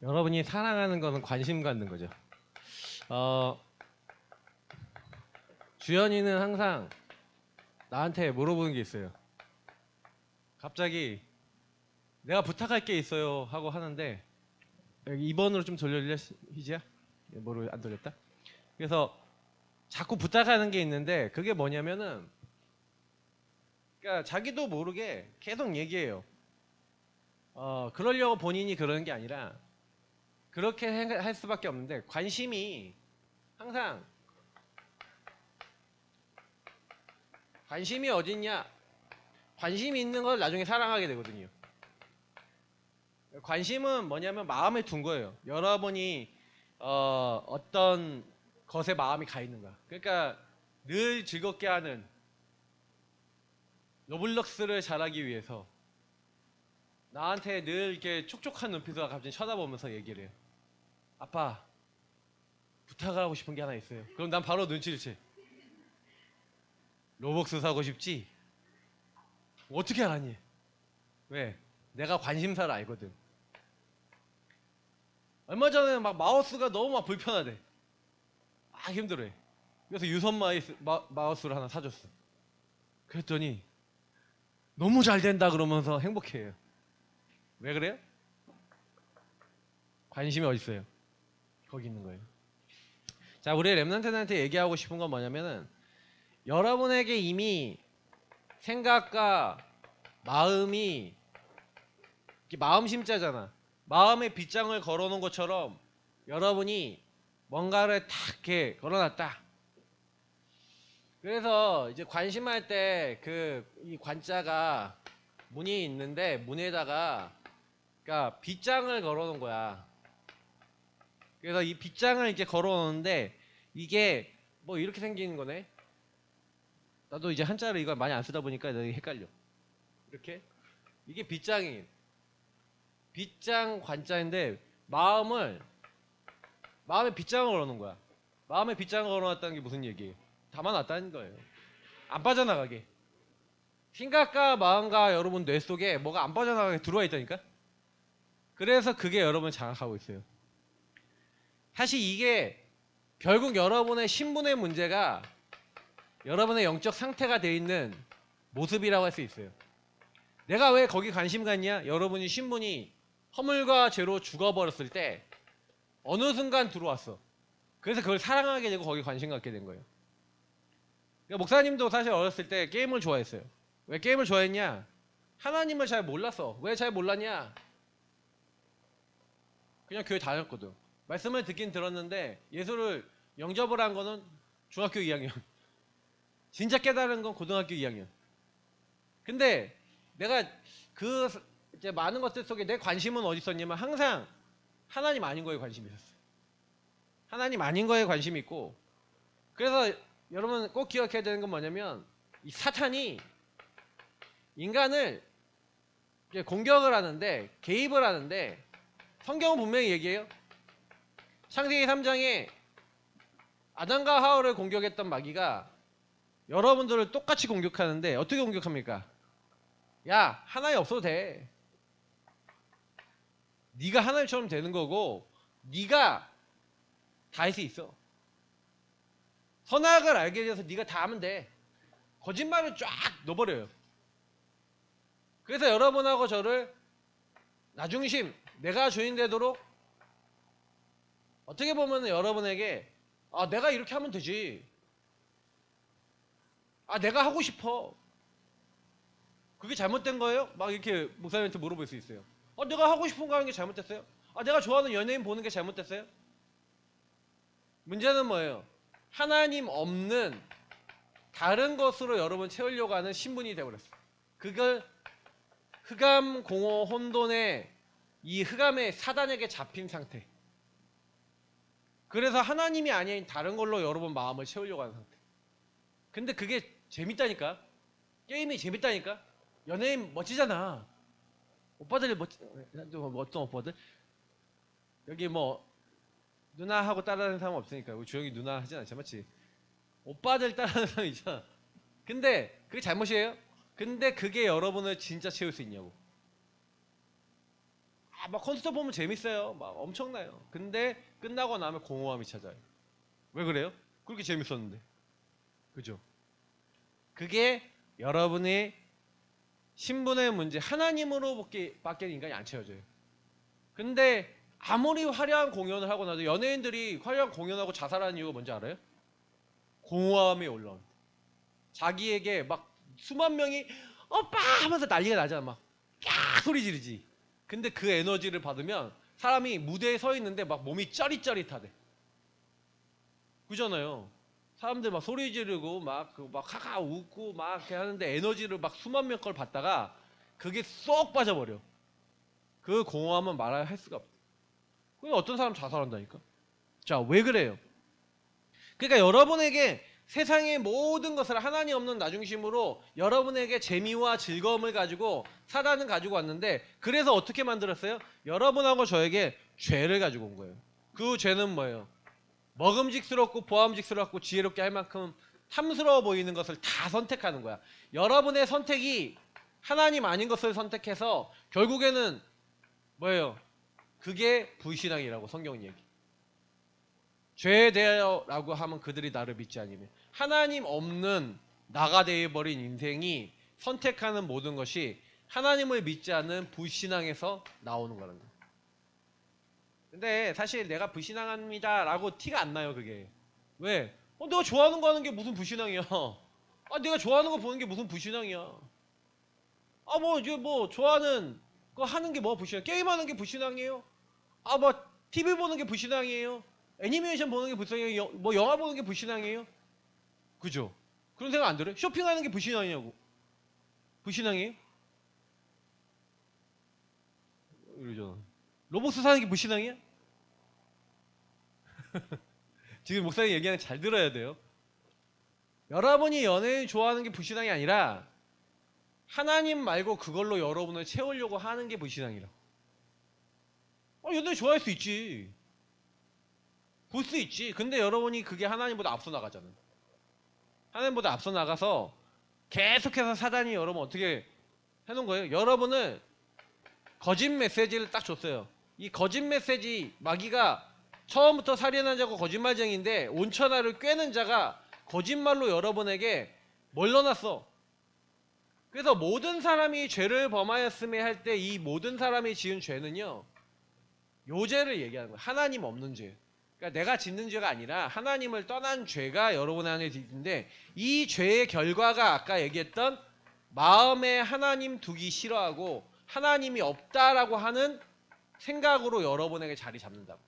여러분이 사랑하는 거는 관심 갖는 거죠. 어, 주연이는 항상 나한테 물어보는 게 있어요. 갑자기 내가 부탁할 게 있어요 하고 하는데, 여기 2번으로 좀 돌려줄래, 희지야? 뭐로 안 돌렸다? 그래서 자꾸 부탁하는 게 있는데, 그게 뭐냐면은, 그러니까 자기도 모르게 계속 얘기해요. 그러려고 본인이 그러는 게 아니라 그렇게 할 수밖에 없는데, 관심이 항상, 관심이 어딨냐? 관심이 있는 걸 나중에 사랑하게 되거든요. 관심은 뭐냐면 마음에 둔 거예요. 여러분이 어떤 것에 마음이 가 있는가. 그러니까 늘 즐겁게 하는 로블록스를 잘하기 위해서 나한테 늘 이렇게 촉촉한 눈빛으로 갑자기 쳐다보면서 얘기를 해요. 아빠, 부탁을 하고 싶은 게 하나 있어요. 그럼 난 바로 눈치를 채. 로벅스 사고 싶지? 어떻게 알았니? 왜? 내가 관심사를 알거든. 얼마 전에 막 마우스가 너무 막 불편하대. 막 힘들어해. 그래서 유선 마우스를 하나 사줬어. 그랬더니 너무 잘 된다 그러면서 행복해해요. 왜 그래요? 관심이 어디 있어요? 거기 있는 거예요. 자, 우리 랩런트한테 얘기하고 싶은 건 뭐냐면은, 여러분에게 이미 생각과 마음이, 마음 심자잖아. 마음의 빗장을 걸어놓은 것처럼 여러분이 뭔가를 탁 이렇게 걸어놨다. 그래서 이제 관심할 때 이 관자가 문이 있는데, 문에다가 그러니까 빗장을 걸어놓은 거야. 그래서 이 빗장을 이제 걸어놓는데, 이게 뭐 이렇게 생기는 거네. 나도 이제 한자를 이걸 많이 안 쓰다 보니까 되게 헷갈려. 이렇게 이게 빗장 관자인데, 마음에 빗장을 걸어놓은 거야. 마음에 빗장을 걸어놨다는 게 무슨 얘기예요? 담아놨다는 거예요. 안 빠져나가게. 생각과 마음과 여러분 뇌 속에 뭐가 안 빠져나가게 들어와 있다니까. 그래서 그게 여러분을 장악하고 있어요. 사실 이게 결국 여러분의 신분의 문제가 여러분의 영적 상태가 돼 있는 모습이라고 할 수 있어요. 내가 왜 거기 관심 갖냐? 여러분이 신분이 허물과 죄로 죽어버렸을 때 어느 순간 들어왔어. 그래서 그걸 사랑하게 되고 거기 관심 갖게 된 거예요. 그러니까 목사님도 사실 어렸을 때 게임을 좋아했어요. 왜 게임을 좋아했냐? 하나님을 잘 몰랐어. 왜 잘 몰랐냐? 그냥 교회 다녔거든. 말씀을 듣긴 들었는데 예수를 영접을 한 거는 중학교 2학년. 진짜 깨달은 건 고등학교 2학년. 근데 내가 그 이제 많은 것들 속에 내 관심은 어디 있었냐면, 항상 하나님 아닌 거에 관심이 있었어요. 하나님 아닌 거에 관심이 있고, 그래서 여러분 꼭 기억해야 되는 건 뭐냐면, 이 사탄이 인간을 공격을 하는데, 개입을 하는데, 성경은 분명히 얘기해요. 창세기 3장에 아담과 하와를 공격했던 마귀가 여러분들을 똑같이 공격하는데, 어떻게 공격합니까? 야, 하나님 없어도 돼. 네가 하나님처럼 되는 거고, 네가 다 할 수 있어. 선악을 알게 돼서 네가 다 하면 돼. 거짓말을 쫙 넣어버려요. 그래서 여러분하고 저를 나중심, 내가 주인 되도록, 어떻게 보면 여러분에게 내가 이렇게 하면 되지. 내가 하고 싶어. 그게 잘못된 거예요? 막 이렇게 목사님한테 물어볼 수 있어요. 내가 하고 싶은 거 하는 게 잘못됐어요? 내가 좋아하는 연예인 보는 게 잘못됐어요? 문제는 뭐예요? 하나님 없는 다른 것으로 여러분 채우려고 하는 신분이 되어버렸어요. 그걸 흑암, 공허, 혼돈의 이 흑암의 사단에게 잡힌 상태. 그래서 하나님이 아닌 다른 걸로 여러분 마음을 채우려고 하는 상태. 근데 그게 재밌다니까. 게임이 재밌다니까. 연예인 멋지잖아. 오빠들이 어떤 오빠들? 여기 뭐 누나하고 따라하는 사람 없으니까 우리 주영이 누나 하진 않지, 맞지? 오빠들 따라하는 사람 있잖아. 근데 그게 잘못이에요? 근데 그게 여러분을 진짜 채울 수 있냐고. 막 콘서트 보면 재밌어요. 막 엄청나요. 근데 끝나고 나면 공허함이 찾아요. 왜 그래요? 그렇게 재밌었는데. 그죠? 그게 여러분의 신분의 문제, 하나님으로 밖에 인간이 안 채워져요. 근데 아무리 화려한 공연을 하고 나도 연예인들이 화려한 공연하고 자살하는 이유가 뭔지 알아요? 공허함이 올라온. 자기에게 막 수만 명이 오빠 하면서 난리가 나잖아. 막 야 소리 지르지. 근데 그 에너지를 받으면 사람이 무대에 서 있는데 막 몸이 짜릿짜릿하대. 그잖아요. 사람들 막 소리 지르고 막 하하 웃고 막 이렇게 하는데 에너지를 막 수만 명 걸 받다가 그게 쏙 빠져버려. 그 공허함은 말할 수가 없다. 그럼 어떤 사람 자살한다니까? 자, 왜 그래요? 그러니까 여러분에게 세상의 모든 것을 하나님 없는 나중심으로 여러분에게 재미와 즐거움을 가지고 사단은 가지고 왔는데 그래서 어떻게 만들었어요? 여러분하고 저에게 죄를 가지고 온 거예요. 그 죄는 뭐예요? 먹음직스럽고 보암직스럽고 지혜롭게 할 만큼 탐스러워 보이는 것을 다 선택하는 거야. 여러분의 선택이 하나님 아닌 것을 선택해서 결국에는 뭐예요? 그게 불신앙이라고 성경은 얘기. 죄에 대하여라고 하면 그들이 나를 믿지 않으면 하나님 없는 나가 되어버린 인생이 선택하는 모든 것이 하나님을 믿지 않는 불신앙에서 나오는 거라는 거예요. 근데 사실 내가 불신앙합니다 라고 티가 안 나요. 그게 왜? 내가 좋아하는 거 하는 게 무슨 불신앙이야. 내가 좋아하는 거 보는 게 무슨 불신앙이야. 이제 뭐 좋아하는 거 하는 게 뭐 불신앙? 게임하는 게 불신앙이에요? 뭐 TV 보는 게 불신앙이에요? 애니메이션 보는 게 불신앙이에요? 뭐 영화 보는 게 불신앙이에요? 그죠? 그런 생각 안 들어요? 쇼핑하는 게 불신앙이냐고? 불신앙이에요? 이러잖아. 로봇 사는 게 불신앙이야? 지금 목사님 얘기하는 잘 들어야 돼요. 여러분이 연예인 좋아하는 게 불신앙이 아니라 하나님 말고 그걸로 여러분을 채우려고 하는 게 불신앙이라. 연예인 좋아할 수 있지. 볼 수 있지. 근데 여러분이 그게 하나님보다 앞서 나가잖아. 하나님보다 앞서 나가서 계속해서 사단이 여러분 어떻게 해놓은 거예요? 여러분을 거짓 메시지를 딱 줬어요. 이 거짓 메시지 마귀가 처음부터 살인한 자고 거짓말쟁이인데 온천하를 꿰는 자가 거짓말로 여러분에게 뭘 넣어놨어. 그래서 모든 사람이 죄를 범하였음에 할 때 이 모든 사람이 지은 죄는요. 요 죄를 얘기하는 거예요. 하나님 없는 죄. 그러니까 내가 짓는 죄가 아니라 하나님을 떠난 죄가 여러분 안에 있는데 이 죄의 결과가 아까 얘기했던 마음에 하나님 두기 싫어하고 하나님이 없다라고 하는 생각으로 여러분에게 자리 잡는다고.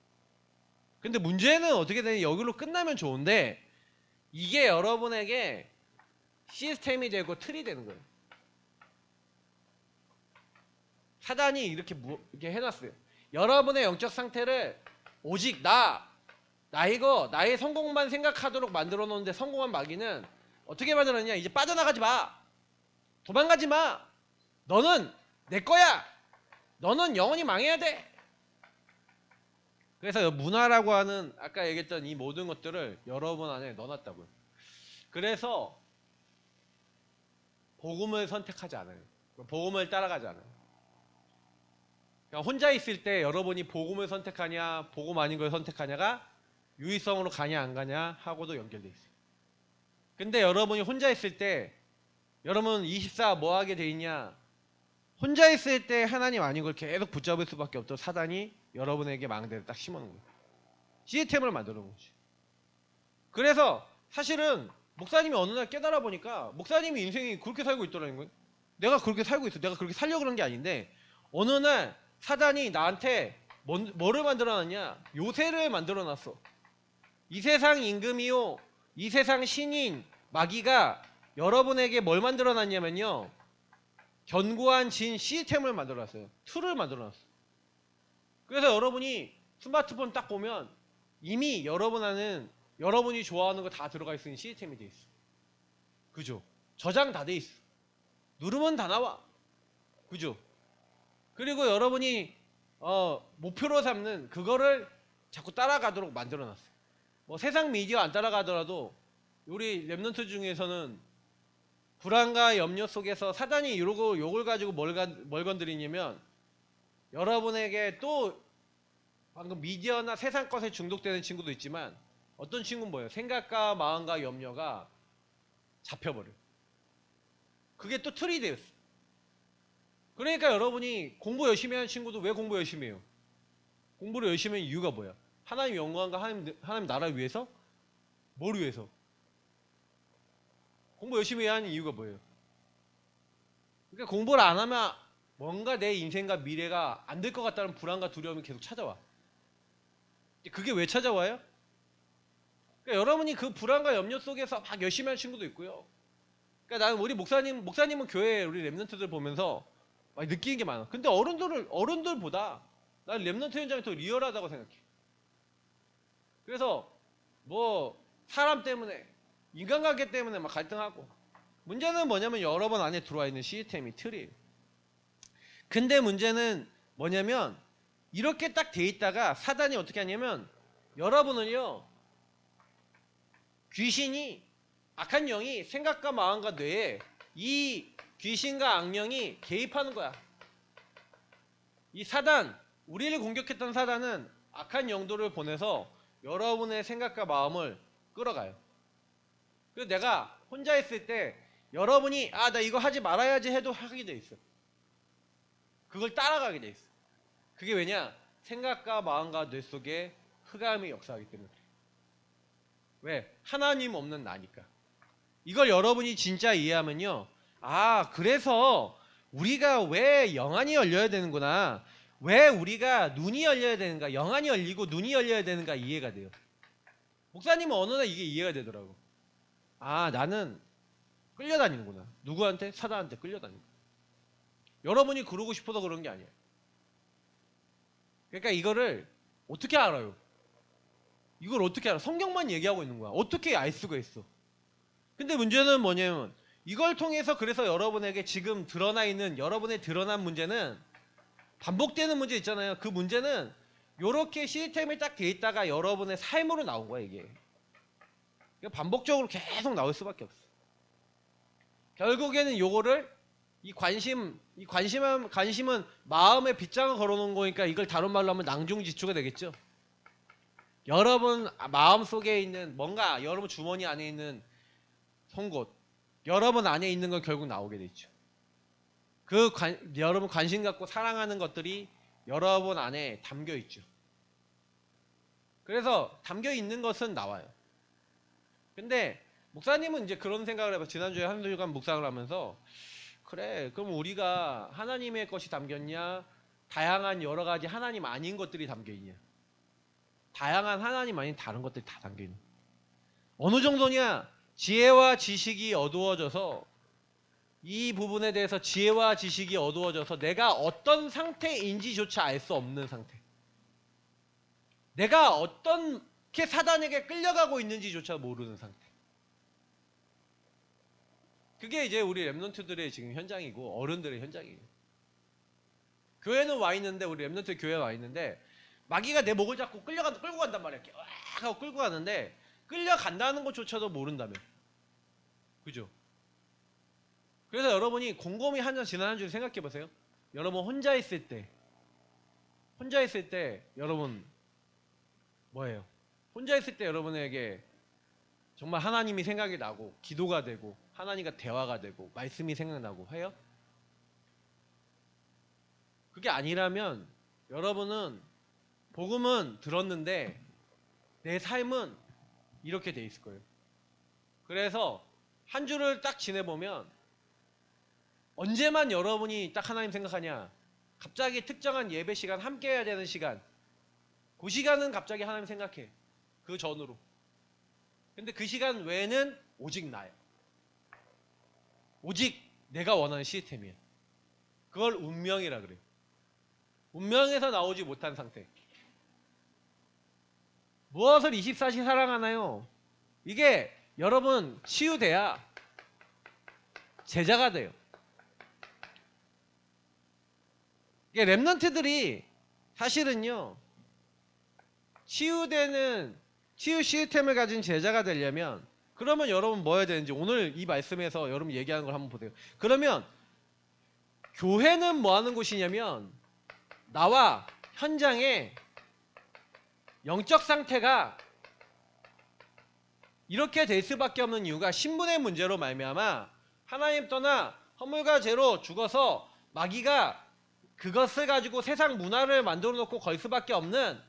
근데 문제는 어떻게 되냐, 여기로 끝나면 좋은데 이게 여러분에게 시스템이 되고 틀이 되는 거예요. 사단이 이렇게 해놨어요. 여러분의 영적 상태를 오직 나의 성공만 생각하도록 만들어 놓는데 성공한 마귀는 어떻게 만들었냐? 이제 빠져나가지 마. 도망가지 마. 너는 내 거야. 너는 영원히 망해야 돼. 그래서 문화라고 하는 아까 얘기했던 이 모든 것들을 여러분 안에 넣어놨다고요. 그래서 복음을 선택하지 않아요. 복음을 따라가지 않아요. 그러니까 혼자 있을 때 여러분이 복음을 선택하냐 복음 아닌 걸 선택하냐가 유의성으로 가냐 안 가냐 하고도 연결돼 있어요. 근데 여러분이 혼자 있을 때 여러분 24 뭐 하게 돼 있냐? 혼자 있을 때 하나님 아닌 걸 계속 붙잡을 수밖에 없던 사단이 여러분에게 망대를 딱 심어놓은 거예요. 시스템을 만들어 놓은 거지. 그래서 사실은 목사님이 어느 날 깨달아 보니까 목사님이 인생이 그렇게 살고 있더라는 거예요. 내가 그렇게 살고 있어. 내가 그렇게 살려고 그런 게 아닌데 어느 날 사단이 나한테 뭐를 만들어놨냐? 요새를 만들어놨어. 이 세상 임금이요, 이 세상 신인 마귀가 여러분에게 뭘 만들어놨냐면요, 견고한 진 시스템을 만들어놨어요. 툴을 만들어놨어요. 그래서 여러분이 스마트폰 딱 보면 이미 여러분 안은 여러분이 좋아하는 거 다 들어가 있으니 시스템이 돼 있어. 그죠? 저장 다 돼 있어. 누르면 다 나와. 그죠? 그리고 여러분이 목표로 삼는 그거를 자꾸 따라가도록 만들어놨어요. 뭐 세상 미디어 안 따라가더라도 우리 랩런트 중에서는 불안과 염려 속에서 사단이 이러고 욕을 가지고 뭘 건드리냐면 여러분에게 또 방금 미디어나 세상 것에 중독되는 친구도 있지만 어떤 친구는 뭐예요? 생각과 마음과 염려가 잡혀버려. 그게 또 틀이 되었어. 그러니까 여러분이 공부 열심히 하는 친구도 왜 공부 열심히 해요? 공부를 열심히 하는 이유가 뭐야? 하나님 영광과 하나님 나라를 위해서? 뭘 위해서? 공부 열심히 하는 이유가 뭐예요? 그러니까 공부를 안 하면 뭔가 내 인생과 미래가 안 될 것 같다는 불안과 두려움이 계속 찾아와. 그게 왜 찾아와요? 그러니까 여러분이 그 불안과 염려 속에서 막 열심히 하는 친구도 있고요. 그러니까 나는 우리 목사님은 교회 우리 랩런트들 보면서 막 느끼는 게 많아. 근데 어른들보다 난 랩런트 현장이 더 리얼하다고 생각해. 그래서 뭐 사람 때문에 인간관계 때문에 막 갈등하고 문제는 뭐냐면 여러 번 안에 들어와 있는 시스템이 틀이에요. 근데 문제는 뭐냐면 이렇게 딱 돼 있다가 사단이 어떻게 하냐면 여러분은요 귀신이 악한 영이 생각과 마음과 뇌에 이 귀신과 악령이 개입하는 거야. 이 사단, 우리를 공격했던 사단은 악한 영도를 보내서 여러분의 생각과 마음을 끌어가요. 그래서 내가 혼자 있을 때 여러분이 나 이거 하지 말아야지 해도 하게 돼 있어. 그걸 따라가게 돼 있어. 그게 왜냐? 생각과 마음과 뇌 속에 흑암이 역사하기 때문에. 왜? 하나님 없는 나니까. 이걸 여러분이 진짜 이해하면요. 그래서 우리가 왜 영안이 열려야 되는구나. 왜 우리가 눈이 열려야 되는가. 영안이 열리고 눈이 열려야 되는가 이해가 돼요. 목사님은 어느 날 이게 이해가 되더라고. 나는 끌려다니는구나. 누구한테? 사단한테 끌려다니는. 여러분이 그러고 싶어서 그런 게 아니에요. 그러니까 이거를 어떻게 알아요? 이걸 어떻게 알아? 성경만 얘기하고 있는 거야. 어떻게 알 수가 있어? 근데 문제는 뭐냐면 이걸 통해서 그래서 여러분에게 지금 드러나 있는 여러분의 드러난 문제는 반복되는 문제 있잖아요. 그 문제는 이렇게 시스템이 딱 돼 있다가 여러분의 삶으로 나온 거야 이게. 반복적으로 계속 나올 수밖에 없어. 결국에는 요거를 이 관심은 마음에 빗장을 걸어놓은 거니까 이걸 다른 말로 하면 낭중지추가 되겠죠. 여러분 마음 속에 있는 뭔가 여러분 주머니 안에 있는 송곳 여러분 안에 있는 건 결국 나오게 되죠. 여러분 관심 갖고 사랑하는 것들이 여러분 안에 담겨 있죠. 그래서 담겨 있는 것은 나와요. 근데 목사님은 이제 그런 생각을 해봐. 지난주에 한 주간 묵상을 하면서 그래 그럼 우리가 하나님의 것이 담겼냐 다양한 여러 가지 하나님 아닌 것들이 담겨 있냐. 다양한 하나님 아닌 다른 것들이 다 담겨 있는. 어느 정도냐? 지혜와 지식이 어두워져서 이 부분에 대해서 지혜와 지식이 어두워져서 내가 어떤 상태인지조차 알 수 없는 상태. 내가 어떻게 사단에게 끌려가고 있는지조차 모르는 상태. 그게 이제 우리 랩런트들의 지금 현장이고 어른들의 현장이에요. 교회는 와 있는데 우리 랩런트 교회에 와 있는데 마귀가 내 목을 잡고 끌고 간단 말이야. 이렇게 와 하고 끌고 가는데 끌려간다는 것조차도 모른다며. 그죠? 그래서 여러분이 곰곰이 지난 한 주를 생각해 보세요. 여러분 혼자 있을 때 여러분 뭐예요? 혼자 있을 때 여러분에게 정말 하나님이 생각이 나고 기도가 되고 하나님과 대화가 되고 말씀이 생각나고 해요? 그게 아니라면 여러분은 복음은 들었는데 내 삶은 이렇게 돼 있을 거예요. 그래서 한 주를 딱 지내보면 언제만 여러분이 딱 하나님 생각하냐? 갑자기 특정한 예배 시간 함께 해야 되는 시간 그 시간은 갑자기 하나님 생각해. 그 전으로. 근데 그 시간 외에는 오직 나야. 오직 내가 원하는 시스템이야. 그걸 운명이라 그래. 운명에서 나오지 못한 상태. 무엇을 24시 사랑하나요? 이게 여러분 치유돼야 제자가 돼요. 이게 랩런트들이 사실은요. 치유 시스템을 가진 제자가 되려면 그러면 여러분 뭐 해야 되는지 오늘 이 말씀에서 여러분 얘기하는 걸 한번 보세요. 그러면 교회는 뭐 하는 곳이냐면 나와 현장의 영적 상태가 이렇게 될 수밖에 없는 이유가 신분의 문제로 말미암아 하나님 떠나 허물과 죄로 죽어서 마귀가 그것을 가지고 세상 문화를 만들어 놓고 걸 수밖에 없는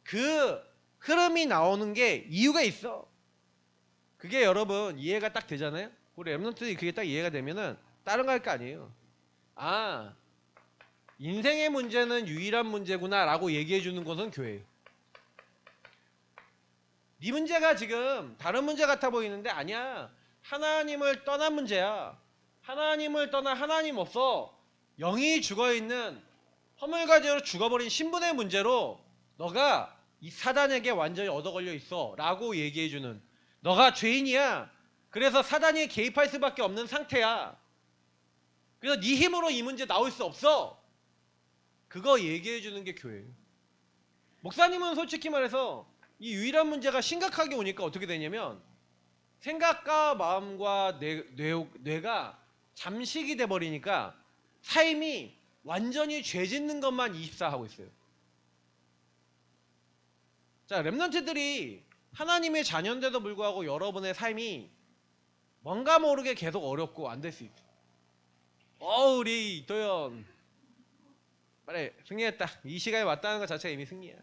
그 흐름이 나오는 게 이유가 있어. 그게 여러분 이해가 딱 되잖아요. 우리 랩런트들이 그게 딱 이해가 되면은 다른 거 할 거 아니에요. 아, 인생의 문제는 유일한 문제구나 라고 얘기해 주는 것은 교회예요. 네 문제가 지금 다른 문제 같아 보이는데 아니야. 하나님을 떠난 문제야. 하나님을 떠나 하나님 없어 영이 죽어있는 허물과 죄로 죽어버린 신분의 문제로 너가 이 사단에게 완전히 얻어걸려 있어 라고 얘기해주는, 너가 죄인이야. 그래서 사단이 개입할 수밖에 없는 상태야. 그래서 네 힘으로 이 문제 나올 수 없어. 그거 얘기해주는 게 교회예요. 목사님은 솔직히 말해서 이 유일한 문제가 심각하게 오니까 어떻게 되냐면 생각과 마음과 뇌가 잠식이 돼버리니까 삶이 완전히 죄 짓는 것만 24하고 있어요. 자, 랩런트들이 하나님의 자녀인데도 불구하고 여러분의 삶이 뭔가 모르게 계속 어렵고 안 될 수 있어. 우리 이도현 빨리 승리했다. 이 시간에 왔다는 것 자체가 이미 승리야.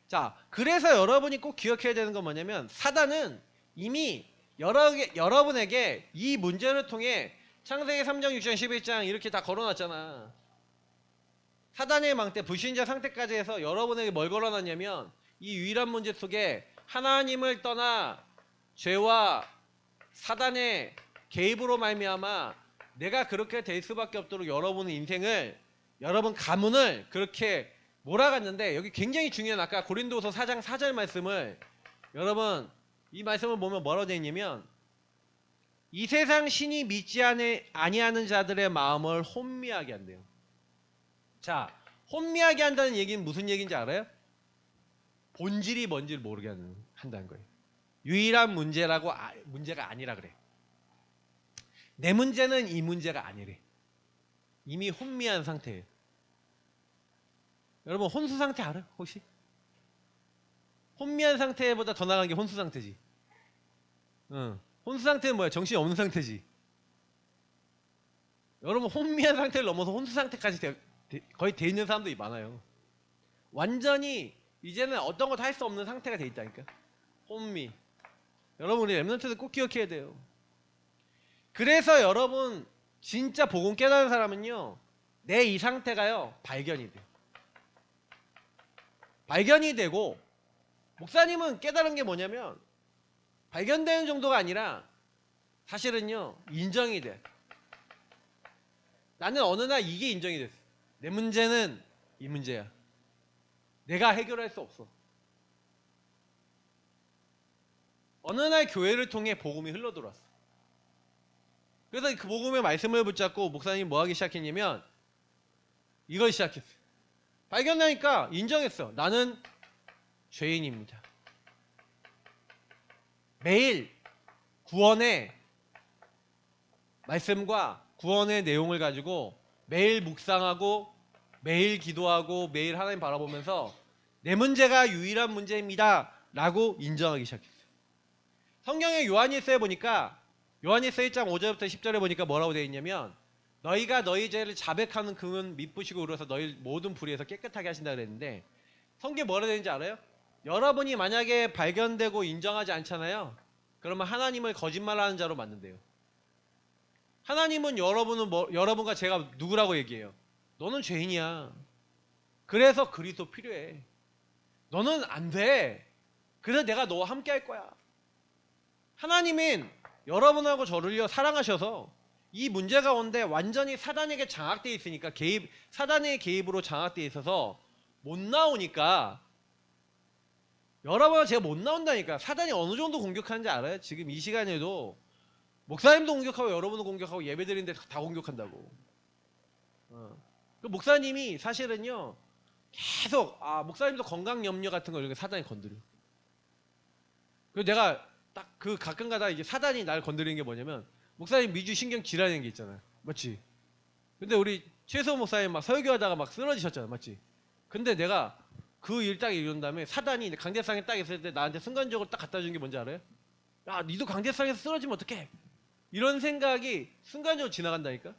자, 그래서 여러분이 꼭 기억해야 되는 건 뭐냐면 사단은 이미 여러분에게 이 문제를 통해 창세기 3장, 6장, 11장 이렇게 다 걸어놨잖아. 사단의 망대, 불신자 상태까지 해서 여러분에게 뭘 걸어놨냐면 이 유일한 문제 속에 하나님을 떠나 죄와 사단의 개입으로 말미암아 내가 그렇게 될 수밖에 없도록 여러분의 인생을, 여러분 가문을 그렇게 몰아갔는데, 여기 굉장히 중요한 아까 고린도서 4장 4절 말씀을 여러분 이 말씀을 보면 뭐라고 되어 있냐면 이 세상 신이 믿지 아니하는 자들의 마음을 혼미하게 한대요. 자, 혼미하게 한다는 얘기는 무슨 얘기인지 알아요? 본질이 뭔지를 모르게 한다는 거예요. 유일한 문제라고 문제가 아니라 그래. 내 문제는 이 문제가 아니래. 이미 혼미한 상태예요. 여러분 혼수 상태 알아요? 혹시? 혼미한 상태보다 더 나간 게 혼수 상태지. 혼수 상태는 뭐야? 정신이 없는 상태지. 여러분 혼미한 상태를 넘어서 혼수 상태까지 거의 돼 있는 사람들이 많아요. 완전히 이제는 어떤 것도 할 수 없는 상태가 돼 있다니까. 혼미. 여러분 우리 랩런트들 꼭 기억해야 돼요. 그래서 여러분 진짜 복음 깨달은 사람은요, 내 이 상태가요 발견이 돼요. 발견이 되고, 목사님은 깨달은 게 뭐냐면 발견되는 정도가 아니라 사실은요 인정이 돼. 나는 어느 날 이게 인정이 됐어. 내 문제는 이 문제야. 내가 해결할 수 없어. 어느 날 교회를 통해 복음이 흘러들어왔어. 그래서 그 복음의 말씀을 붙잡고 목사님이 뭐 하기 시작했냐면 이걸 시작했어. 발견하니까 인정했어. 나는 죄인입니다. 매일 구원의 말씀과 구원의 내용을 가지고 매일 묵상하고 매일 기도하고 매일 하나님 바라보면서 내 문제가 유일한 문제입니다 라고 인정하기 시작했어요. 성경의 요한일서에 보니까 요한일서 1장 5절부터 10절에 보니까 뭐라고 되어 있냐면 너희가 너희 죄를 자백하는 그는 미쁘시고 의로워서 너희 모든 불의에서 깨끗하게 하신다 그랬는데, 성경에 뭐라 되는지 알아요? 여러분이 만약에 발견되고 인정하지 않잖아요. 그러면 하나님을 거짓말하는 자로 만든대요. 하나님은 여러분과 제가 누구라고 얘기해요? 너는 죄인이야. 그래서 그리스도 필요해. 너는 안 돼. 그래서 내가 너와 함께 할 거야. 하나님은 여러분하고 저를요 사랑하셔서 이 문제 가운데 완전히 사단에게 장악되어 있으니까, 사단의 개입으로 장악되어 있어서 못 나오니까, 여러분과 제가 못 나온다니까. 사단이 어느 정도 공격하는지 알아요? 지금 이 시간에도 목사님도 공격하고 여러분도 공격하고 예배드리는데 다 공격한다고. 그 목사님이 사실은요 계속 목사님도 건강 염려 같은 걸 이렇게 사단이 건드려. 그래서 내가 딱 그 가끔가다 이제 사단이 날 건드리는 게 뭐냐면 목사님 미주 신경 질하는 게 있잖아요. 맞지? 근데 우리 최소 목사님 막 설교하다가 막 쓰러지셨잖아, 맞지? 근데 내가 그 일 딱 이룬 다음에 사단이 강대상에 딱 있을 때 나한테 순간적으로 딱 갖다 준 게 뭔지 알아요? 야, 니도 강대상에서 쓰러지면 어떡해? 이런 생각이 순간적으로 지나간다니까?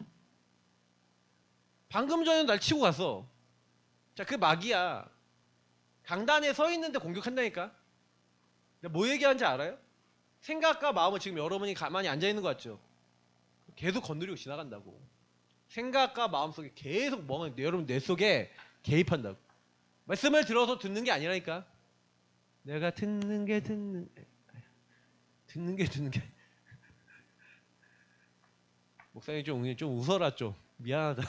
방금 전에 날 치고 갔어. 자, 그 마귀야. 강단에 서 있는데 공격한다니까? 내가 뭐 얘기하는지 알아요? 생각과 마음은 지금 여러분이 가만히 앉아있는 것 같죠? 계속 건드리고 지나간다고. 생각과 마음 속에 계속 뭔가 여러분 뇌 속에 개입한다고. 말씀을 들어서 듣는 게 아니라니까. 내가 듣는 게 목사님 좀 웃어라 좀. 미안하다.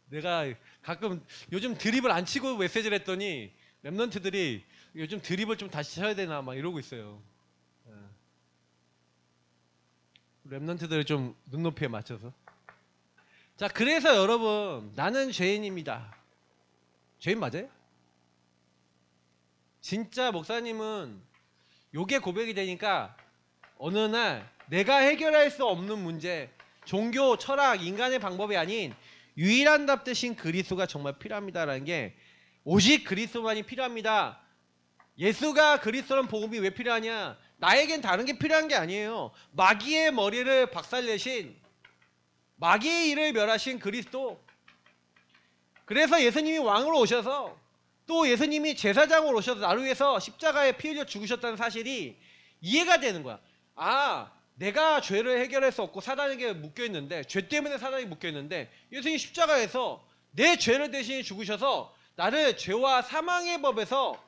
내가 가끔 요즘 드립을 안 치고 메시지를 했더니 랩런트들이 요즘 드립을 좀 다시 쳐야 되나 막 이러고 있어요. 랩런트들을 좀 눈높이에 맞춰서. 자, 그래서 여러분, 나는 죄인입니다. 죄인 맞아요? 진짜 목사님은 요게 고백이 되니까 어느 날 내가 해결할 수 없는 문제, 종교, 철학, 인간의 방법이 아닌 유일한 답 대신 그리스도가 정말 필요합니다라는 게, 오직 그리스도만이 필요합니다. 예수가 그리스도란 복음이 왜 필요하냐? 나에겐 다른 게 필요한 게 아니에요. 마귀의 머리를 박살내신, 마귀의 일을 멸하신 그리스도. 그래서 예수님이 왕으로 오셔서, 또 예수님이 제사장으로 오셔서 나를 위해서 십자가에 피 흘려 죽으셨다는 사실이 이해가 되는 거야. 아, 내가 죄를 해결할 수 없고 사단에게 묶여있는데, 죄 때문에 사단이 묶여있는데, 예수님이 십자가에서 내 죄를 대신해 죽으셔서 나를 죄와 사망의 법에서,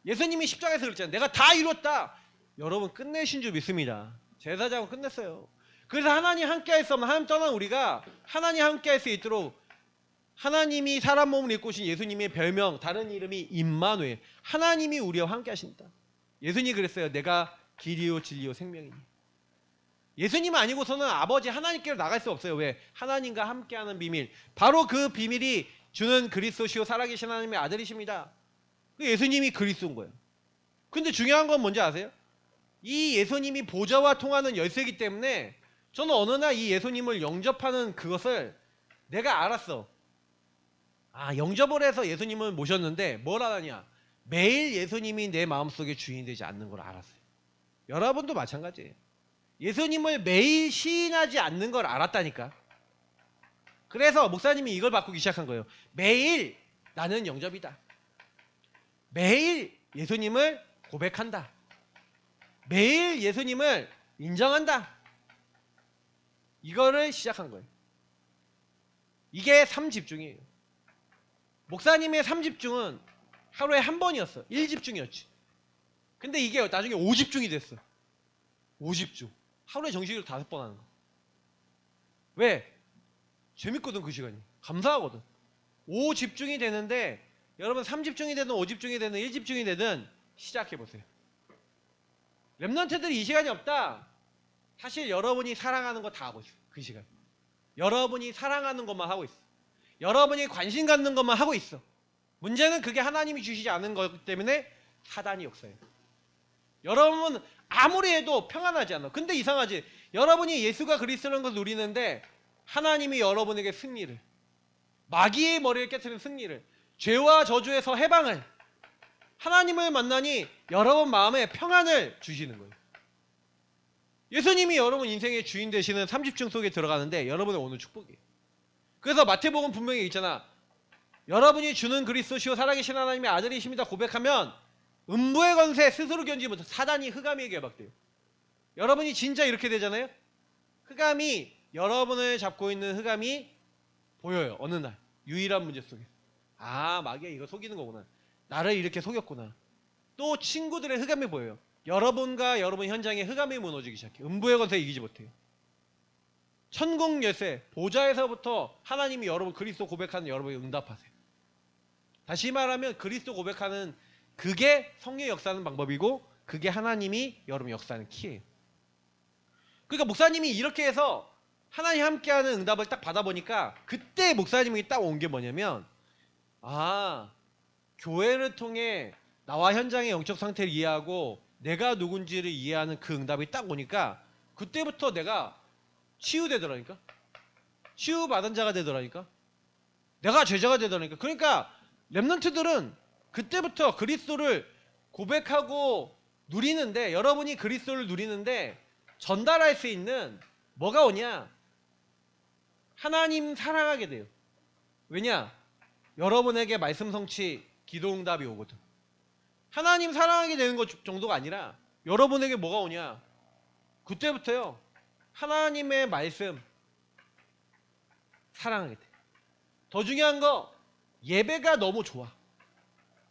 예수님이 십자가에서 그랬잖아요. 내가 다 이뤘다. 여러분, 끝내신 줄 믿습니다. 제사장은 끝냈어요. 그래서 하나님 함께 할 수 없는, 하나님 떠난 우리가 하나님 함께 할 수 있도록 하나님이 사람 몸을 입고 오신 예수님의 별명, 다른 이름이 임마누엘, 하나님이 우리와 함께 하신다. 예수님이 그랬어요. 내가 길이요 진리요 생명이니. 예수님 아니고서는 아버지 하나님께로 나갈 수 없어요. 왜? 하나님과 함께하는 비밀, 바로 그 비밀이 주는 그리스도시요 살아계신 하나님의 아들이십니다. 예수님이 그리스도인 거예요. 근데 중요한 건 뭔지 아세요? 이 예수님이 보좌와 통하는 열쇠이기 때문에 저는 어느 날 이 예수님을 영접하는 그것을 내가 알았어. 아, 영접을 해서 예수님을 모셨는데 뭘 알았냐? 매일 예수님이 내 마음속에 주인이 되지 않는 걸 알았어요. 여러분도 마찬가지예요. 예수님을 매일 시인하지 않는 걸 알았다니까. 그래서 목사님이 이걸 바꾸기 시작한 거예요. 매일 나는 영접이다. 매일 예수님을 고백한다. 매일 예수님을 인정한다. 이거를 시작한 거예요. 이게 3집중이에요. 목사님의 3집중은 하루에 한 번이었어. 1집중이었지. 근데 이게 나중에 5집중이 됐어. 5집중. 하루에 정식으로 5번 하는 거. 왜? 재밌거든 그 시간이. 감사하거든. 5집중이 되는데 여러분 3집중이 되든 5집중이 되든 1집중이 되든 시작해보세요. 랩런트들이 이 시간이 없다. 사실 여러분이 사랑하는 거 다 하고 있어. 그 시간. 여러분이 사랑하는 것만 하고 있어. 여러분이 관심 갖는 것만 하고 있어. 문제는 그게 하나님이 주시지 않은 것 때문에 사단이 역사해요. 여러분은 아무리 해도 평안하지 않아. 근데 이상하지. 여러분이 예수가 그리스도라는 것을 누리는데 하나님이 여러분에게 승리를, 마귀의 머리를 깨트리는 승리를, 죄와 저주에서 해방을, 하나님을 만나니 여러분 마음에 평안을 주시는 거예요. 예수님이 여러분 인생의 주인 되시는 3집중 속에 들어가는데 여러분의 오늘 축복이에요. 그래서 마태복음 분명히 있잖아. 여러분이 주는 그리스도시요 살아계신 하나님의 아들이십니다 고백하면 음부의 권세 스스로 견디지 못해 사단이 흑암에게 개박돼요. 여러분이 진짜 이렇게 되잖아요. 흑암이, 여러분을 잡고 있는 흑암이 보여요. 어느 날 유일한 문제 속에. 아, 마귀가 이거 속이는 거구나. 나를 이렇게 속였구나. 또 친구들의 흑암이 보여요. 여러분과 여러분 현장에 흑암이 무너지기 시작해요. 음부의 권세 이기지 못해요. 천국 열쇠, 보좌에서부터 하나님이 여러분 그리스도 고백하는 여러분이 응답하세요. 다시 말하면 그리스도 고백하는 그게 성령 역사하는 방법이고 그게 하나님이 여러분 역사하는 키예요. 그러니까 목사님이 이렇게 해서 하나님 함께하는 응답을 딱 받아보니까 그때 목사님이 딱 온 게 뭐냐면, 아, 교회를 통해 나와 현장의 영적 상태를 이해하고 내가 누군지를 이해하는 그 응답이 딱 오니까 그때부터 내가 치유되더라니까. 치유받은 자가 되더라니까. 내가 제자가 되더라니까. 그러니까 렘넌트들은 그때부터 그리스도를 고백하고 누리는데, 여러분이 그리스도를 누리는데 전달할 수 있는 뭐가 오냐? 하나님 사랑하게 돼요. 왜냐? 여러분에게 말씀 성취, 기도 응답이 오거든. 하나님 사랑하게 되는 것 정도가 아니라 여러분에게 뭐가 오냐? 그때부터요. 하나님의 말씀 사랑하게 돼. 더 중요한 거, 예배가 너무 좋아.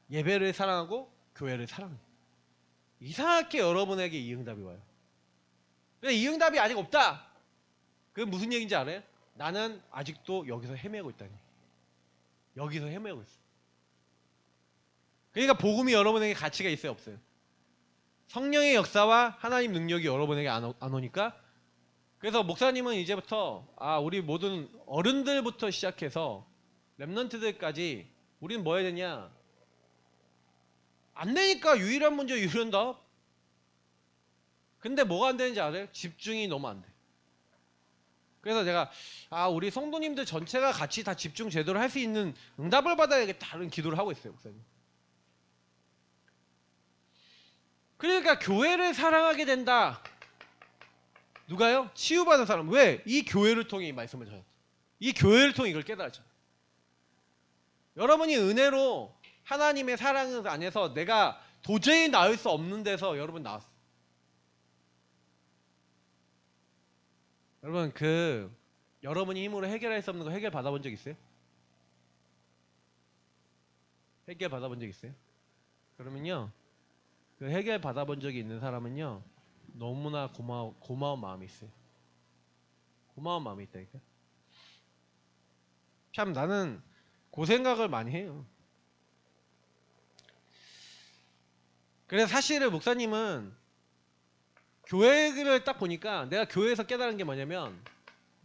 예배를 사랑하고 교회를 사랑해. 이상하게 여러분에게 이 응답이 와요. 근데 이 응답이 아직 없다. 그게 무슨 얘기인지 알아요? 나는 아직도 여기서 헤매고 있다니. 여기서 헤매고 있어. 그러니까 복음이 여러분에게 가치가 있어요, 없어요? 성령의 역사와 하나님 능력이 여러분에게 안 오니까. 그래서 목사님은 이제부터 우리 모든 어른들부터 시작해서 렘넌트들까지 우리는 뭐 해야 되냐? 안 되니까 유일한 문제 유일한다. 근데 뭐가 안 되는지 알아요? 집중이 너무 안 돼. 그래서 내가 우리 성도님들 전체가 같이 다 집중 제대로 할 수 있는 응답을 받아야겠다는 기도를 하고 있어요, 목사님. 그러니까 교회를 사랑하게 된다. 누가요? 치유받은 사람. 왜? 이 교회를 통해 이 말씀을 전했어. 이 교회를 통해 이걸 깨달았잖아. 여러분이 은혜로 하나님의 사랑 안에서 내가 도저히 나을 수 없는 데서 여러분 나왔어. 여러분 여러분이 힘으로 해결할 수 없는 거 해결 받아본 적 있어요? 해결 받아본 적 있어요? 그러면요, 그 해결 받아본 적이 있는 사람은요, 너무나 고마운 마음이 있어요. 고마운 마음이 있다니까. 참 나는 그 생각을 많이 해요. 그래서 사실은 목사님은 교회를 딱 보니까 내가 교회에서 깨달은 게 뭐냐면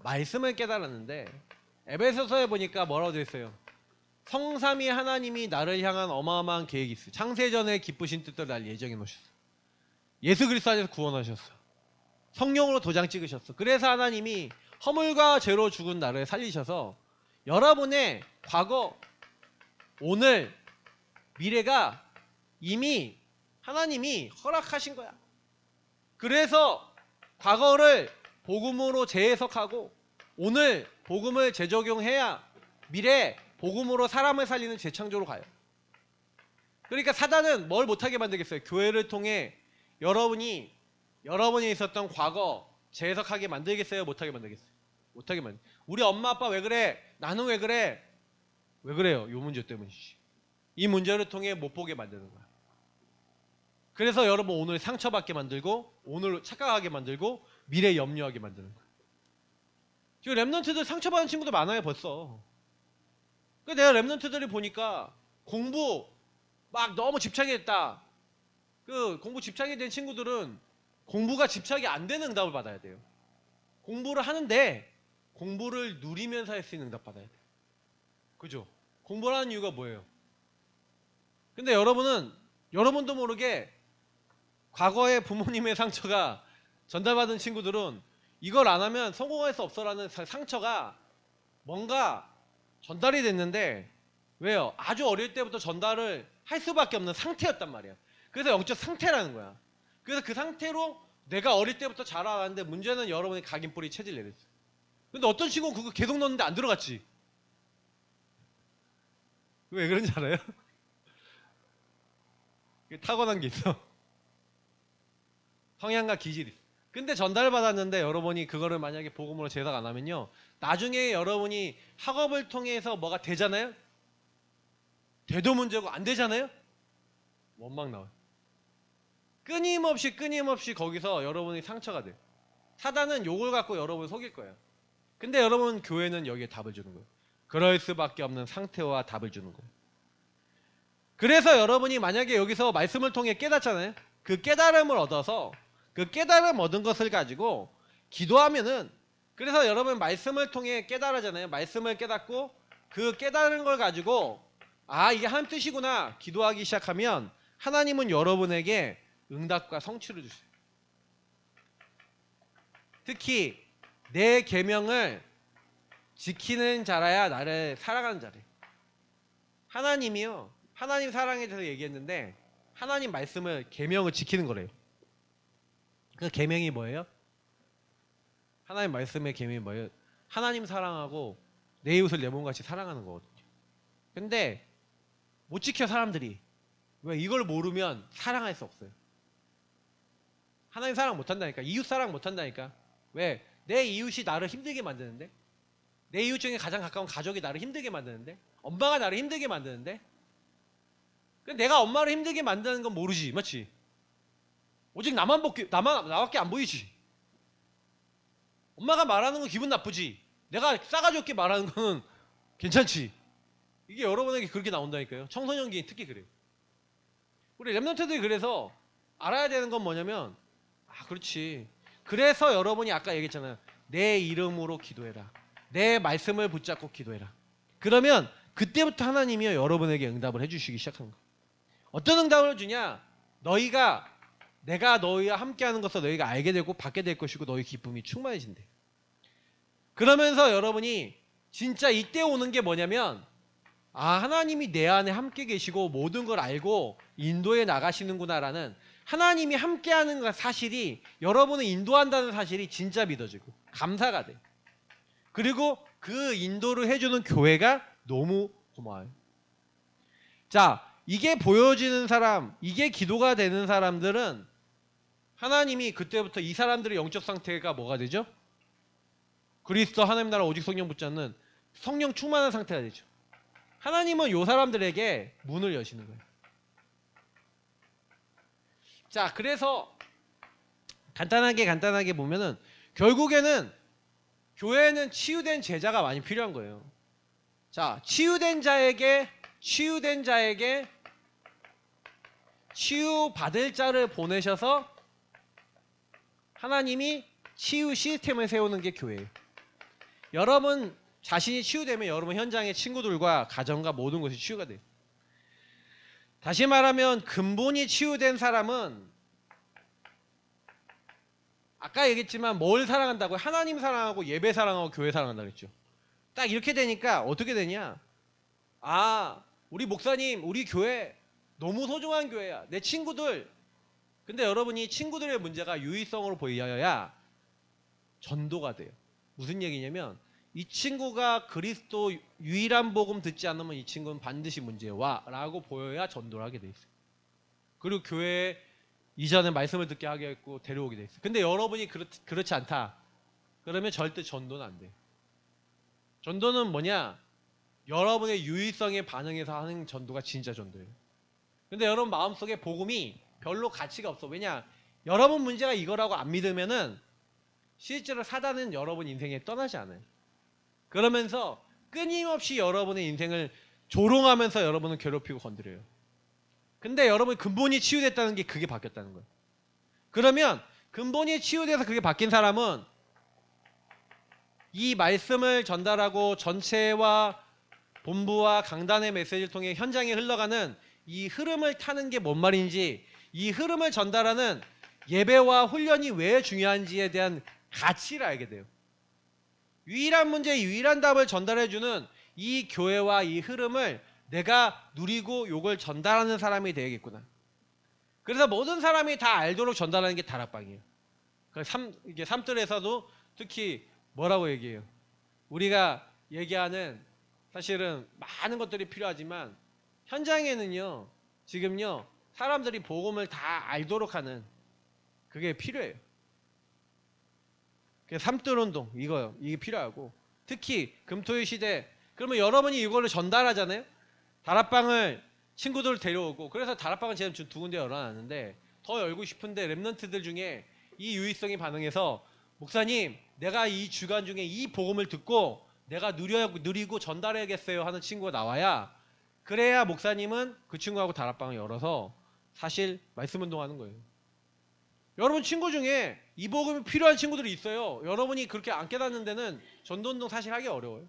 말씀을 깨달았는데, 에베소서에 보니까 뭐라고 되어 있어요? 성삼위 하나님이 나를 향한 어마어마한 계획이 있어요. 창세전에 기쁘신 뜻대로 날 예정해 놓으셨어. 예수 그리스도 안에서 구원하셨어. 성령으로 도장 찍으셨어. 그래서 하나님이 허물과 죄로 죽은 나를 살리셔서 여러분의 과거, 오늘, 미래가 이미 하나님이 허락하신 거야. 그래서 과거를 복음으로 재해석하고 오늘 복음을 재적용해야 미래 복음으로 사람을 살리는 재창조로 가요. 그러니까 사단은 뭘 못하게 만들겠어요? 교회를 통해 여러분이 있었던 과거 재해석하게 만들겠어요? 못하게 만들겠어요? 못하게 만들. 우리 엄마 아빠 왜 그래? 나는 왜 그래? 왜 그래요? 이 문제 때문이지. 이 문제를 통해 못 보게 만드는 거야. 그래서 여러분 오늘 상처받게 만들고, 오늘 착각하게 만들고, 미래 염려하게 만드는 거야. 지금 랩런트들 상처받은 친구도 많아요, 벌써. 내가 랩런트들이 보니까 공부 막 너무 집착이 됐다. 공부 집착이 된 친구들은 공부가 집착이 안 되는 응답을 받아야 돼요. 공부를 하는데 공부를 누리면서 할 수 있는 응답 받아야 돼요. 그죠? 공부를 하는 이유가 뭐예요? 근데 여러분도 모르게 과거의 부모님의 상처가 전달받은 친구들은 이걸 안 하면 성공할 수 없어라는 상처가 뭔가 전달이 됐는데, 왜요? 아주 어릴 때부터 전달을 할 수밖에 없는 상태였단 말이야. 그래서 영적 상태라는 거야. 그래서 그 상태로 내가 어릴 때부터 자라왔는데, 문제는 여러분이 각인뿌리 체질 내렸어. 근데 어떤 친구는 그거 계속 넣었는데 안 들어갔지. 왜 그런지 알아요? 타고난 게 있어. 성향과 기질이 있어. 근데 전달받았는데 여러분이 그거를 만약에 복음으로 제작 안 하면요, 나중에 여러분이 학업을 통해서 뭐가 되잖아요? 돼도 문제고 안 되잖아요? 원망 나와요. 끊임없이 거기서 여러분이 상처가 돼요. 사단은 욕을 갖고 여러분을 속일 거예요. 근데 여러분 교회는 여기에 답을 주는 거예요. 그럴 수밖에 없는 상태와 답을 주는 거예요. 그래서 여러분이 만약에 여기서 말씀을 통해 깨닫잖아요. 그 깨달음을 얻어서 그 깨달음 얻은 것을 가지고 기도하면은, 그래서 여러분 말씀을 통해 깨달아잖아요. 말씀을 깨닫고 그 깨달은 걸 가지고 이게 하나님 뜻이구나 기도하기 시작하면 하나님은 여러분에게 응답과 성취를 주세요. 특히 내 계명을 지키는 자라야 나를 사랑하는 자래. 하나님이요. 하나님 사랑에 대해서 얘기했는데 하나님 말씀을 계명을 지키는 거래요. 그 계명이 뭐예요? 하나님 말씀의 계명이 뭐예요? 하나님 사랑하고 내 이웃을 내 몸같이 사랑하는 거거든요. 근데 못 지켜 사람들이. 왜? 이걸 모르면 사랑할 수 없어요. 하나님 사랑 못한다니까. 이웃 사랑 못한다니까. 왜? 내 이웃이 나를 힘들게 만드는데, 내 이웃 중에 가장 가까운 가족이 나를 힘들게 만드는데, 엄마가 나를 힘들게 만드는데, 내가 엄마를 힘들게 만드는 건 모르지, 맞지? 오직 나밖에 안 보이지. 엄마가 말하는 건 기분 나쁘지. 내가 싸가지 없게 말하는 건 괜찮지. 이게 여러분에게 그렇게 나온다니까요. 청소년기 특히 그래요. 우리 랩런트들이 그래서 알아야 되는 건 뭐냐면, 그렇지. 그래서 여러분이 아까 얘기했잖아요. 내 이름으로 기도해라. 내 말씀을 붙잡고 기도해라. 그러면 그때부터 하나님이 여러분에게 응답을 해주시기 시작하는 거예요. 어떤 응답을 주냐? 내가 너희와 함께하는 것을 너희가 알게 되고 받게 될 것이고 너희 기쁨이 충만해진대. 그러면서 여러분이 진짜 이때 오는 게 뭐냐면, 하나님이 내 안에 함께 계시고 모든 걸 알고 인도해 나가시는구나라는, 하나님이 함께하는 사실이, 여러분을 인도한다는 사실이 진짜 믿어지고 감사가 돼. 그리고 그 인도를 해주는 교회가 너무 고마워요. 자, 이게 보여지는 사람, 이게 기도가 되는 사람들은 하나님이 그때부터 이 사람들의 영적 상태가 뭐가 되죠? 그리스도 하나님 나라 오직 성령 붙잡는 성령 충만한 상태가 되죠. 하나님은 이 사람들에게 문을 여시는 거예요. 자, 그래서 간단하게 보면은 결국에는 교회는 치유된 제자가 많이 필요한 거예요. 자, 치유된 자에게 치유받을 자를 보내셔서 하나님이 치유 시스템을 세우는 게 교회예요. 여러분 자신이 치유되면 여러분 현장의 친구들과 가정과 모든 것이 치유가 돼요. 다시 말하면 근본이 치유된 사람은, 아까 얘기했지만 뭘 사랑한다고요? 하나님 사랑하고 예배 사랑하고 교회 사랑한다고 했죠. 딱 이렇게 되니까 어떻게 되냐? 우리 목사님, 우리 교회 너무 소중한 교회야. 내 친구들. 근데 여러분이 친구들의 문제가 유의성으로 보여야 전도가 돼요. 무슨 얘기냐면, 이 친구가 그리스도 유일한 복음 듣지 않으면 이 친구는 반드시 문제에 와 라고 보여야 전도를 하게 돼 있어요. 그리고 교회에 이전에 말씀을 듣게 하게 했고 데려오게 돼 있어요. 근데 여러분이 그렇지 않다. 그러면 절대 전도는 안 돼요. 전도는 뭐냐? 여러분의 유의성에 반응해서 하는 전도가 진짜 전도예요. 근데 여러분 마음속에 복음이 별로 가치가 없어. 왜냐? 여러분 문제가 이거라고 안 믿으면은 실제로 사단은 여러분 인생에 떠나지 않아요. 그러면서 끊임없이 여러분의 인생을 조롱하면서 여러분을 괴롭히고 건드려요. 근데 여러분 근본이 치유됐다는 게 그게 바뀌었다는 거예요. 그러면 근본이 치유돼서 그게 바뀐 사람은 이 말씀을 전달하고 전체와 본부와 강단의 메시지를 통해 현장에 흘러가는 이 흐름을 타는 게 뭔 말인지, 이 흐름을 전달하는 예배와 훈련이 왜 중요한지에 대한 가치를 알게 돼요. 유일한 문제, 유일한 답을 전달해주는 이 교회와 이 흐름을 내가 누리고 요걸 전달하는 사람이 되겠구나. 그래서 모든 사람이 다 알도록 전달하는 게 다락방이에요. 이게 삼뜰에서도 특히 뭐라고 얘기해요? 우리가 얘기하는 사실은 많은 것들이 필요하지만 현장에는요, 지금요, 사람들이 복음을 다 알도록 하는 그게 필요해요. 삼뜰운동 이게 필요하고, 특히 금토일 시대, 그러면 여러분이 이거를 전달하잖아요. 다락방을 친구들 데려오고, 그래서 다락방을 지금 두 군데 열어놨는데 더 열고 싶은데 랩런트들 중에 이 유의성이 반응해서, 목사님 내가 이 주간 중에 이 복음을 듣고 내가 누리고 전달해야겠어요 하는 친구가 나와야, 그래야 목사님은 그 친구하고 다락방을 열어서 사실 말씀 운동하는 거예요. 여러분 친구 중에 이 복음이 필요한 친구들이 있어요. 여러분이 그렇게 안 깨닫는 데는 전도운동 사실 하기 어려워요.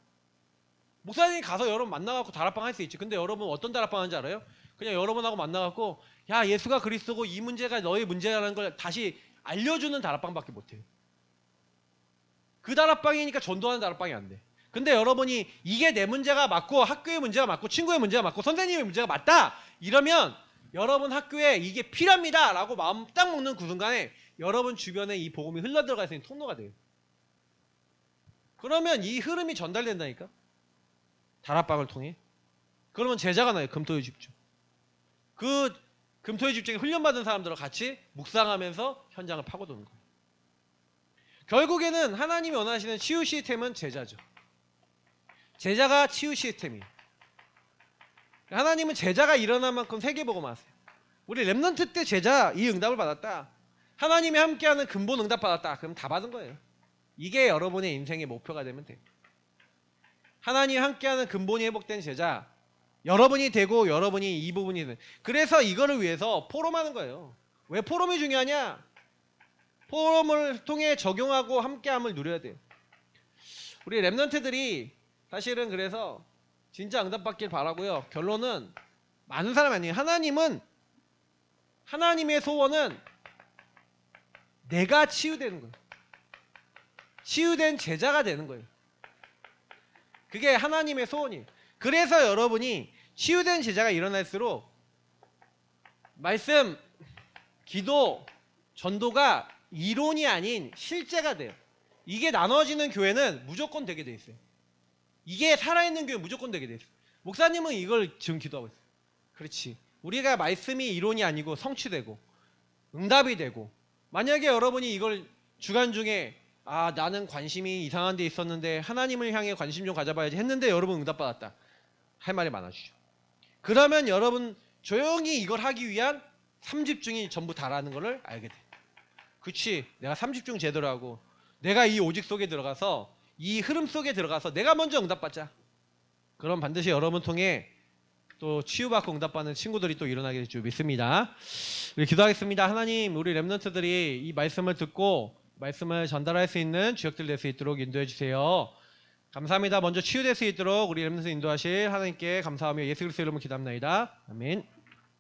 목사님이 가서 여러분 만나갖고 다락방 할 수 있지. 근데 여러분 어떤 다락방 하는지 알아요? 그냥 여러분하고 만나갖고, 야 예수가 그리스도고 이 문제가 너의 문제라는 걸 다시 알려주는 다락방밖에 못해요. 그 다락방이니까 전도하는 다락방이 안 돼. 근데 여러분이 이게 내 문제가 맞고 학교의 문제가 맞고 친구의 문제가 맞고 선생님의 문제가 맞다 이러면 여러분 학교에 이게 필요합니다 라고 마음 딱 먹는 그 순간에 여러분 주변에 이 복음이 흘러들어갈 수 있는 통로가 돼요. 그러면 이 흐름이 전달된다니까. 다락방을 통해. 그러면 제자가 나요. 금토의 집중. 그 금토의 집중에 훈련받은 사람들과 같이 묵상하면서 현장을 파고드는 거예요. 결국에는 하나님이 원하시는 치유 시스템은 제자죠. 제자가 치유 시스템이에요. 하나님은 제자가 일어난 만큼 세계복음 하세요. 우리 렘넌트 때 제자 이 응답을 받았다. 하나님이 함께하는 근본 응답 받았다. 그럼 다 받은 거예요. 이게 여러분의 인생의 목표가 되면 돼요. 하나님이 함께하는 근본이 회복된 제자 여러분이 되고 여러분이 이 부분이 되는. 그래서 이거를 위해서 포럼하는 거예요. 왜 포럼이 중요하냐? 포럼을 통해 적용하고 함께함을 누려야 돼요. 우리 렘넌트들이 사실은 그래서 진짜 응답받길 바라고요. 결론은 많은 사람이 아니에요. 하나님의 소원은 내가 치유되는 거예요. 치유된 제자가 되는 거예요. 그게 하나님의 소원이에요. 그래서 여러분이 치유된 제자가 일어날수록 말씀, 기도, 전도가 이론이 아닌 실제가 돼요. 이게 나눠지는 교회는 무조건 되게 돼 있어요. 이게 살아있는 교회 무조건 되게 돼 있어요. 목사님은 이걸 지금 기도하고 있어요. 그렇지. 우리가 말씀이 이론이 아니고 성취되고 응답이 되고 만약에 여러분이 이걸 주간 중에 나는 관심이 이상한 데 있었는데 하나님을 향해 관심 좀 가져봐야지 했는데 여러분 응답받았다. 할 말이 많아지죠. 그러면 여러분 조용히 이걸 하기 위한 3집중이 전부 다라는 것을 알게 돼. 그치. 내가 3집중 제대로 하고 내가 이 오직 속에 들어가서 이 흐름 속에 들어가서 내가 먼저 응답받자. 그럼 반드시 여러분 통해 또 치유받고 응답받는 친구들이 또 일어나게 될 줄 믿습니다. 우리 기도하겠습니다. 하나님, 우리 렘넌트들이 이 말씀을 듣고 말씀을 전달할 수 있는 주역들 될 수 있도록 인도해 주세요. 감사합니다. 먼저 치유될 수 있도록 우리 렘넌트 인도하실 하나님께 감사하며 예수 그리스도 이름으로 기도합니다. 아멘.